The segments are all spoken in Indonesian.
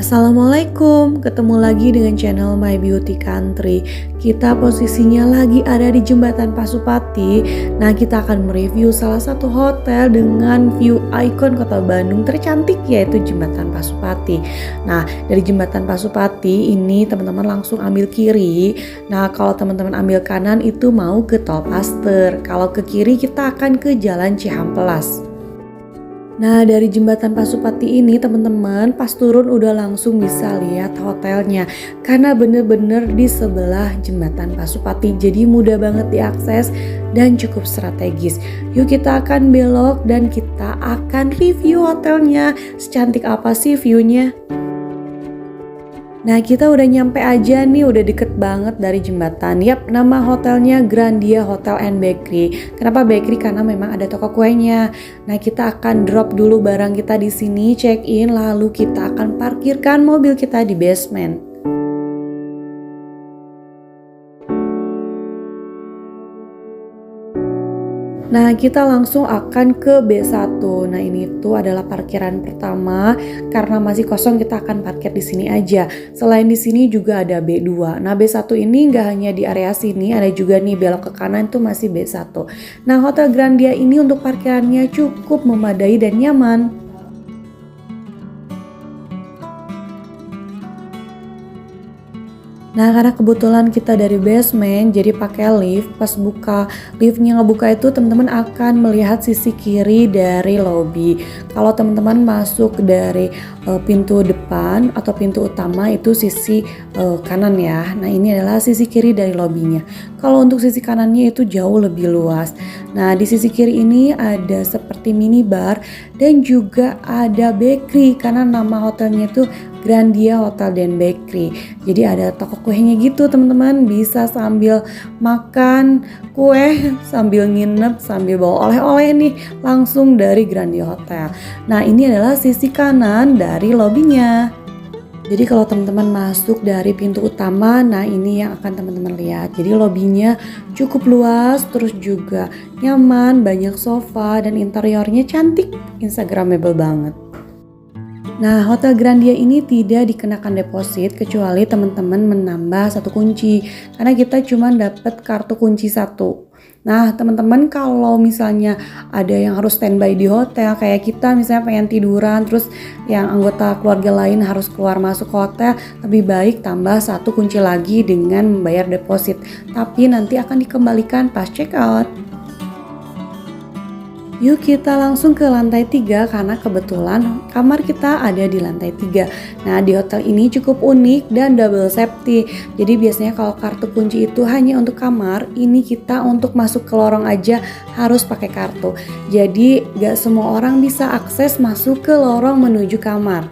Assalamualaikum, ketemu lagi dengan channel My Beauty Country. Kita posisinya lagi ada di Jembatan Pasupati. Nah, kita akan mereview salah satu hotel dengan view ikon kota Bandung tercantik, yaitu Jembatan Pasupati. Nah, dari Jembatan Pasupati ini teman-teman langsung ambil kiri. Nah, kalau teman-teman ambil kanan itu mau ke Tol Paster. Kalau ke kiri kita akan ke Jalan Cihampelas. Nah, dari Jembatan Pasupati ini teman-teman pas turun udah langsung bisa lihat hotelnya, karena bener-bener di sebelah Jembatan Pasupati, jadi mudah banget diakses dan cukup strategis. Yuk kita akan belok dan kita akan review hotelnya. Secantik apa sih viewnya? Nah, kita udah nyampe aja nih, udah deket banget dari jembatan. Yap, nama hotelnya Grandia Hotel and Bakery. Kenapa bakery? Karena memang ada toko kuenya. Nah, kita akan drop dulu barang kita di sini, check in, lalu kita akan parkirkan mobil kita di basement. Nah, kita langsung akan ke B1. Nah, ini tuh adalah parkiran pertama. Karena masih kosong, kita akan parkir di sini aja. Selain di sini juga ada B2. Nah, B1 ini nggak hanya di area sini, ada juga nih belok ke kanan itu masih B1. Nah, Hotel Grandia ini untuk parkirannya cukup memadai dan nyaman. Nah, karena kebetulan kita dari basement jadi pakai lift. Pas buka liftnya ngebuka itu teman-teman akan melihat sisi kiri dari lobby. Kalau teman-teman masuk dari pintu depan atau pintu utama itu sisi kanan ya. Nah, ini adalah sisi kiri dari lobbynya. Kalau untuk sisi kanannya itu jauh lebih luas. Nah, di sisi kiri ini ada seperti minibar dan juga ada bakery karena nama hotelnya itu Grandia Hotel dan Bakery. Jadi ada toko kuenya gitu teman-teman, bisa sambil makan kue, sambil nginep, sambil bawa oleh-oleh nih langsung dari Grandia Hotel. Nah, ini adalah sisi kanan dari lobbynya. Jadi kalau teman-teman masuk dari pintu utama, nah ini yang akan teman-teman lihat. Jadi lobbynya cukup luas, terus juga nyaman, banyak sofa dan interiornya cantik, instagramable banget. Nah, Hotel Grandia ini tidak dikenakan deposit kecuali teman-teman menambah satu kunci, karena kita cuma dapat kartu kunci satu. Nah, teman-teman kalau misalnya ada yang harus standby di hotel, kayak kita misalnya pengen tiduran, terus yang anggota keluarga lain harus keluar masuk hotel, lebih baik tambah satu kunci lagi dengan membayar deposit. Tapi nanti akan dikembalikan pas check out. Yuk kita langsung ke lantai 3 karena kebetulan kamar kita ada di lantai 3. Nah, di hotel ini cukup unik dan double safety. Jadi biasanya kalau kartu kunci itu hanya untuk kamar, ini kita untuk masuk ke lorong aja harus pakai kartu. Jadi gak semua orang bisa akses masuk ke lorong menuju kamar.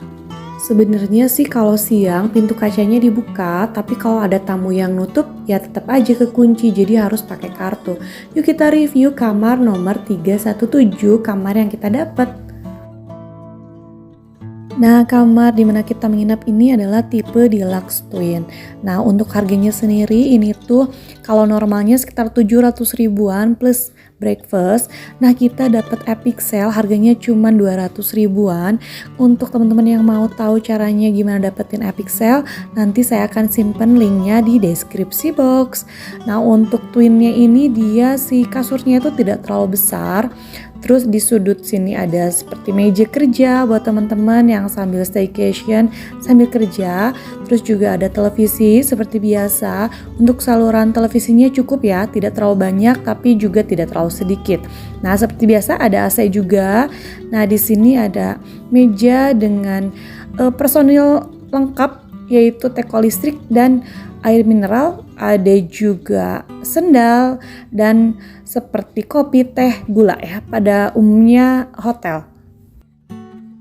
Sebenarnya sih kalau siang pintu kacanya dibuka, tapi kalau ada tamu yang nutup ya tetap aja kekunci, jadi harus pakai kartu. Yuk kita review kamar nomor 317, kamar yang kita dapat. Nah, kamar dimana kita menginap ini adalah tipe deluxe twin. Nah, untuk harganya sendiri ini tuh kalau normalnya sekitar 700 ribuan plus breakfast. Nah, kita dapat epic sale harganya cuma 200 ribuan. Untuk teman-teman yang mau tahu caranya gimana dapetin epic sale, nanti saya akan simpen linknya di deskripsi box. Nah, untuk twinnya ini dia si kasurnya itu tidak terlalu besar. Terus di sudut sini ada seperti meja kerja buat teman-teman yang sambil staycation sambil kerja. Terus juga ada televisi seperti biasa. Untuk saluran televisinya cukup ya, tidak terlalu banyak tapi juga tidak terlalu sedikit. Nah, seperti biasa ada AC juga. Nah, di sini ada meja dengan personil lengkap yaitu teko listrik dan air mineral, ada juga sendal dan seperti kopi, teh, gula ya pada umumnya hotel.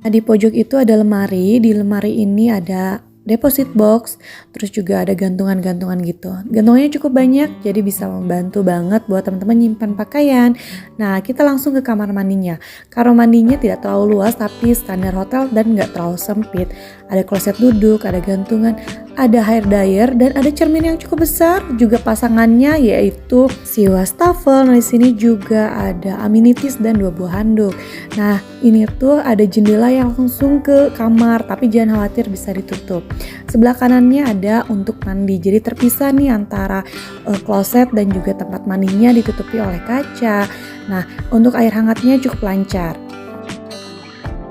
Nah, di pojok itu ada lemari, di lemari ini ada deposit box, terus juga ada gantungan-gantungan gitu. Gantungannya cukup banyak, jadi bisa membantu banget buat teman-teman nyimpan pakaian. Nah, kita langsung ke kamar mandinya. Kamar mandinya tidak terlalu luas, tapi standar hotel dan nggak terlalu sempit. Ada kloset duduk, ada gantungan. ada hair dryer dan ada cermin yang cukup besar. Juga pasangannya yaitu si wastafel. Nah, di sini juga ada amenities dan 2 buah handuk. Nah, ini tuh ada jendela yang langsung ke kamar, tapi jangan khawatir bisa ditutup. Sebelah kanannya ada untuk mandi. Jadi terpisah nih antara kloset dan juga tempat mandinya ditutupi oleh kaca. Nah, untuk air hangatnya cukup lancar.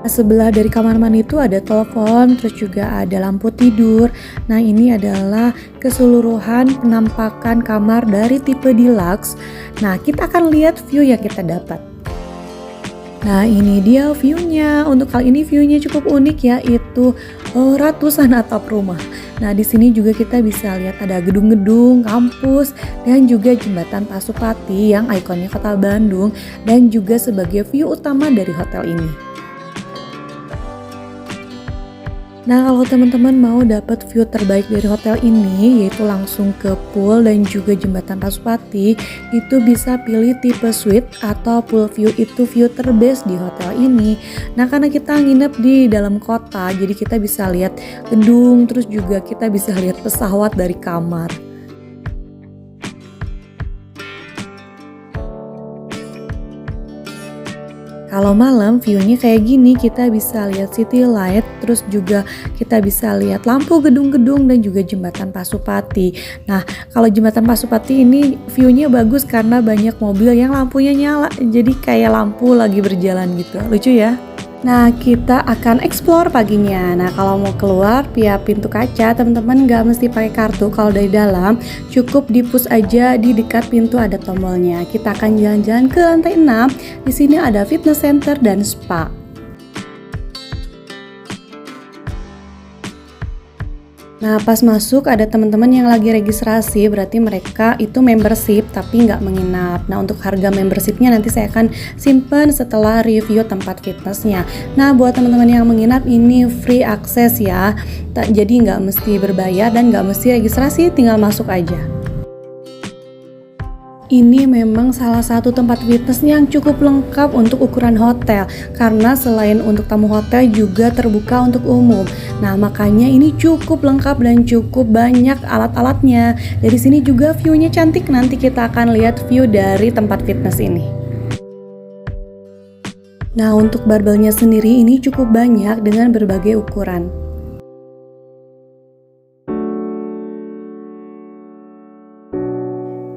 Sebelah dari kamar mandi itu ada telepon, terus juga ada lampu tidur. Nah, ini adalah keseluruhan penampakan kamar dari tipe deluxe. Nah, kita akan lihat view yang kita dapat. Nah, ini dia view-nya. Untuk kali ini view-nya cukup unik, yaitu ratusan atap rumah. Nah, di sini juga kita bisa lihat ada gedung-gedung, kampus, dan juga jembatan Pasupati yang ikonnya Kota Bandung, dan juga sebagai view utama dari hotel ini. Nah, kalau teman-teman mau dapat view terbaik dari hotel ini, yaitu langsung ke pool dan juga jembatan Pasupati, itu bisa pilih tipe suite atau pool view. Itu view terbest di hotel ini. Nah, karena kita nginep di dalam kota, jadi kita bisa lihat gedung, terus juga kita bisa lihat pesawat dari kamar. Kalau malam view-nya kayak gini, kita bisa lihat city light, terus juga kita bisa lihat lampu gedung-gedung dan juga jembatan Pasupati. Nah, kalau jembatan Pasupati ini view-nya bagus karena banyak mobil yang lampunya nyala, jadi kayak lampu lagi berjalan gitu. Lucu ya? Nah, kita akan explore paginya. Nah, kalau mau keluar via pintu kaca, teman-teman nggak mesti pakai kartu. Kalau dari dalam, cukup di-push aja di dekat pintu ada tombolnya. Kita akan jalan-jalan ke lantai 6. Di sini ada fitness center dan spa. Nah, pas masuk ada teman-teman yang lagi registrasi, berarti mereka itu membership tapi nggak menginap. Nah, untuk harga membershipnya nanti saya akan simpen setelah review tempat fitnessnya. Nah, buat teman-teman yang menginap ini free akses ya, jadi nggak mesti berbayar dan nggak mesti registrasi, tinggal masuk aja. Ini memang salah satu tempat fitness yang cukup lengkap untuk ukuran hotel, karena selain untuk tamu hotel juga terbuka untuk umum. Nah, makanya ini cukup lengkap dan cukup banyak alat-alatnya. Dari sini juga view-nya cantik. Nanti kita akan lihat view dari tempat fitness ini. Nah, untuk barbelnya sendiri ini cukup banyak dengan berbagai ukuran.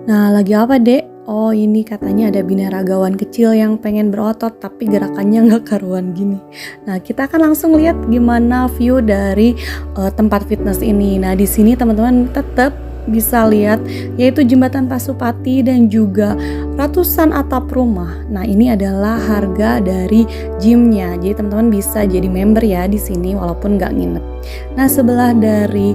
Nah, lagi apa, Dek? Oh, ini katanya ada binaragawan kecil yang pengen berotot tapi gerakannya nggak karuan gini. Nah, kita akan langsung lihat gimana view dari tempat fitness ini. Nah, di sini teman-teman tetap bisa lihat yaitu jembatan Pasupati dan juga ratusan atap rumah. Nah, ini adalah harga dari gymnya. Jadi teman-teman bisa jadi member ya di sini walaupun nggak nginep. Nah, sebelah dari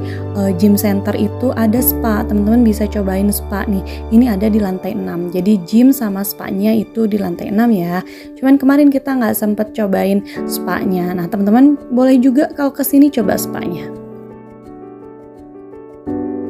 gym center itu ada spa. Teman-teman bisa cobain spa nih. Ini ada di lantai 6. Jadi gym sama spa-nya itu di lantai 6 ya. Cuman kemarin kita nggak sempet cobain spa-nya. Nah, teman-teman boleh juga kalau kesini coba spa-nya.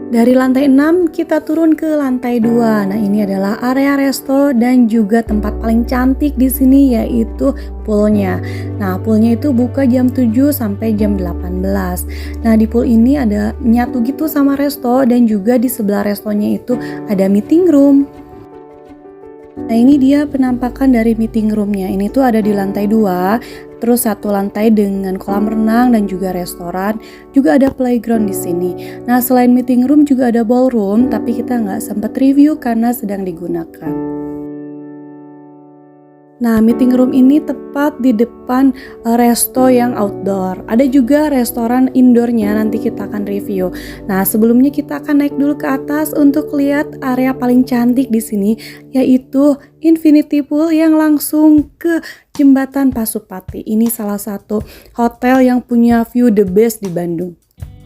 Dari lantai 6 kita turun ke lantai 2. Nah, ini adalah area resto dan juga tempat paling cantik di sini yaitu poolnya. Nah, poolnya itu buka jam 7 sampai jam 18. Nah, di pool ini ada nyatu gitu sama resto dan juga di sebelah restonya itu ada meeting room. Nah, ini dia penampakan dari meeting roomnya. Ini tuh ada di lantai 2. Terus satu lantai dengan kolam renang dan juga restoran, juga ada playground di sini. Nah, selain meeting room juga ada ballroom, tapi kita nggak sempat review karena sedang digunakan. Nah, meeting room ini tepat di depan resto yang outdoor. Ada juga restoran indoornya, nanti kita akan review. Nah, sebelumnya kita akan naik dulu ke atas untuk lihat area paling cantik di sini, yaitu Infinity Pool yang langsung ke jembatan Pasupati. Ini salah satu hotel yang punya view the best di Bandung.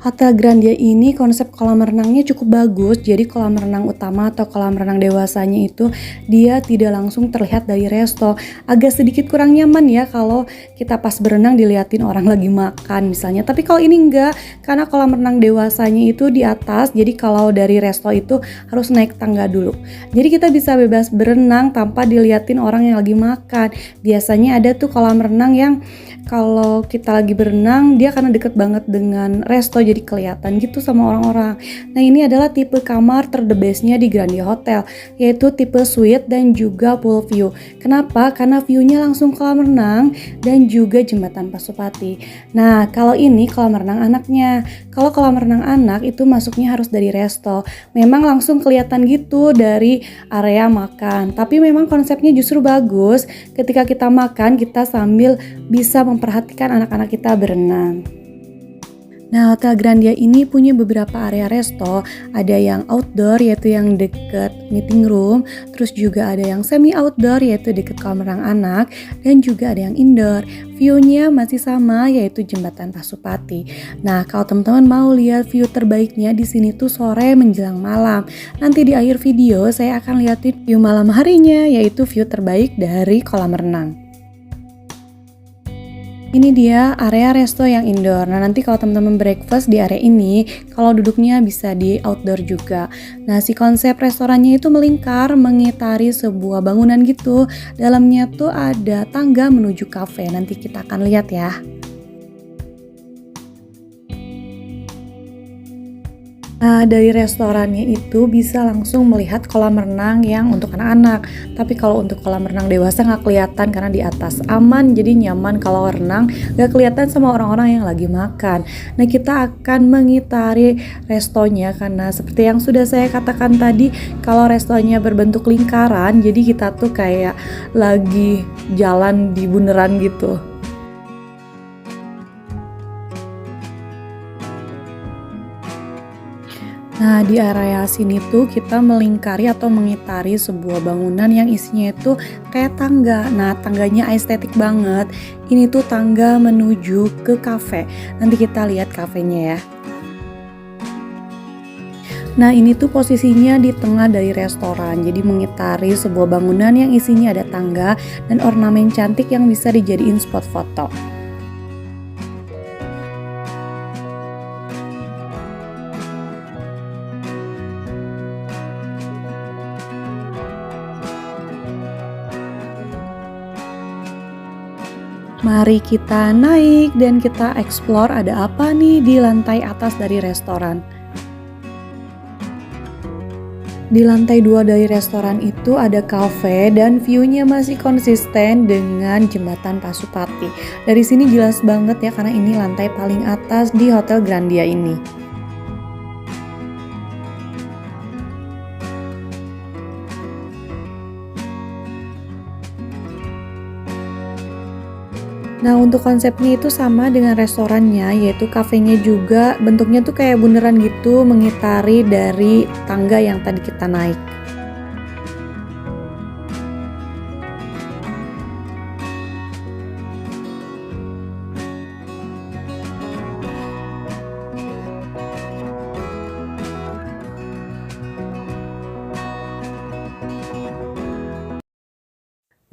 Hotel Grandia ini konsep kolam renangnya cukup bagus. Jadi kolam renang utama atau kolam renang dewasanya itu dia tidak langsung terlihat dari resto. Agak sedikit kurang nyaman ya kalau kita pas berenang diliatin orang lagi makan misalnya. Tapi kalau ini enggak, karena kolam renang dewasanya itu di atas. Jadi kalau dari resto itu harus naik tangga dulu. Jadi kita bisa bebas berenang tanpa diliatin orang yang lagi makan. Biasanya ada tuh kolam renang yang kalau kita lagi berenang dia karena deket banget dengan resto jadi kelihatan gitu sama orang-orang. Nah ini adalah tipe kamar the best-nya di Grandia Hotel, yaitu tipe suite dan juga pool view. Kenapa? Karena view-nya langsung kolam renang dan juga jembatan Pasupati. Nah kalau ini kolam renang anaknya. Kalau kolam renang anak itu masuknya harus dari resto. Memang langsung kelihatan gitu dari area makan. Tapi memang konsepnya justru bagus. Ketika kita makan, kita sambil bisa memperhatikan anak-anak kita berenang. Nah, Hotel Grandia ini punya beberapa area resto, ada yang outdoor yaitu yang deket meeting room, terus juga ada yang semi outdoor yaitu deket kolam renang anak, dan juga ada yang indoor. View-nya masih sama yaitu jembatan Pasupati. Nah, kalau teman-teman mau lihat view terbaiknya di sini tuh sore menjelang malam. Nanti di akhir video saya akan liatin view malam harinya yaitu view terbaik dari kolam renang. Ini dia area resto yang indoor. Nah nanti kalau teman-teman breakfast di area ini, kalau duduknya bisa di outdoor juga. Nah si konsep restorannya itu melingkar mengitari sebuah bangunan gitu. Dalamnya tuh ada tangga menuju cafe. Nanti kita akan lihat ya. Nah, dari restorannya itu bisa langsung melihat kolam renang yang untuk anak-anak. Tapi kalau untuk kolam renang dewasa nggak kelihatan karena di atas aman, jadi nyaman kalau renang nggak kelihatan sama orang-orang yang lagi makan. Nah, kita akan mengitari restonya karena seperti yang sudah saya katakan tadi, kalau restonya berbentuk lingkaran, jadi kita tuh kayak lagi jalan di bundaran gitu. Nah di area sini tuh kita melingkari atau mengitari sebuah bangunan yang isinya itu kayak tangga. Nah tangganya estetik banget. Ini tuh tangga menuju ke kafe. Nanti kita lihat kafenya ya. Nah ini tuh posisinya di tengah dari restoran. Jadi mengitari sebuah bangunan yang isinya ada tangga dan ornamen cantik yang bisa dijadiin spot foto. Mari kita naik dan kita explore ada apa nih di lantai atas dari restoran. Di lantai 2 dari restoran itu ada cafe dan view-nya masih konsisten dengan jembatan Pasupati. Dari sini jelas banget ya karena ini lantai paling atas di Hotel Grandia ini. Nah untuk konsepnya itu sama dengan restorannya, yaitu kafenya juga bentuknya tuh kayak bundaran gitu mengitari dari tangga yang tadi kita naik.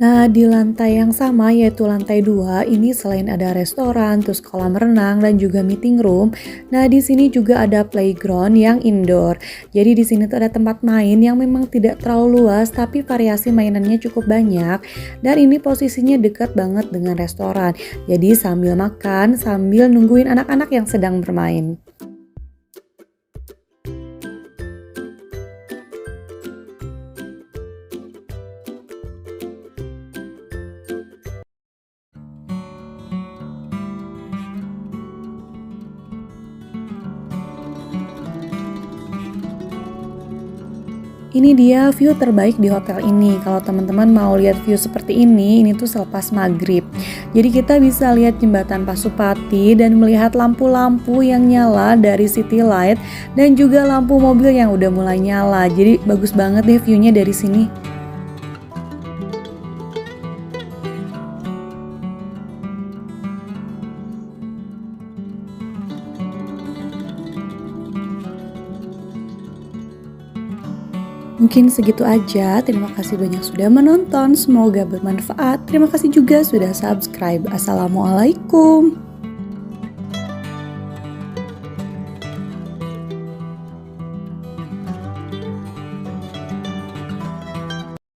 Nah, di lantai yang sama yaitu lantai 2 ini selain ada restoran, terus kolam renang dan juga meeting room. Nah, di sini juga ada playground yang indoor. Jadi di sini tuh ada tempat main yang memang tidak terlalu luas tapi variasi mainannya cukup banyak dan ini posisinya dekat banget dengan restoran. Jadi sambil makan, sambil nungguin anak-anak yang sedang bermain. Ini dia view terbaik di hotel ini. Kalau teman-teman mau lihat view seperti ini tuh selepas maghrib. Jadi kita bisa lihat jembatan Pasupati dan melihat lampu-lampu yang nyala dari city light dan juga lampu mobil yang udah mulai nyala. Jadi bagus banget deh viewnya dari sini. Mungkin segitu aja, terima kasih banyak sudah menonton, semoga bermanfaat. Terima kasih juga sudah subscribe. Assalamualaikum.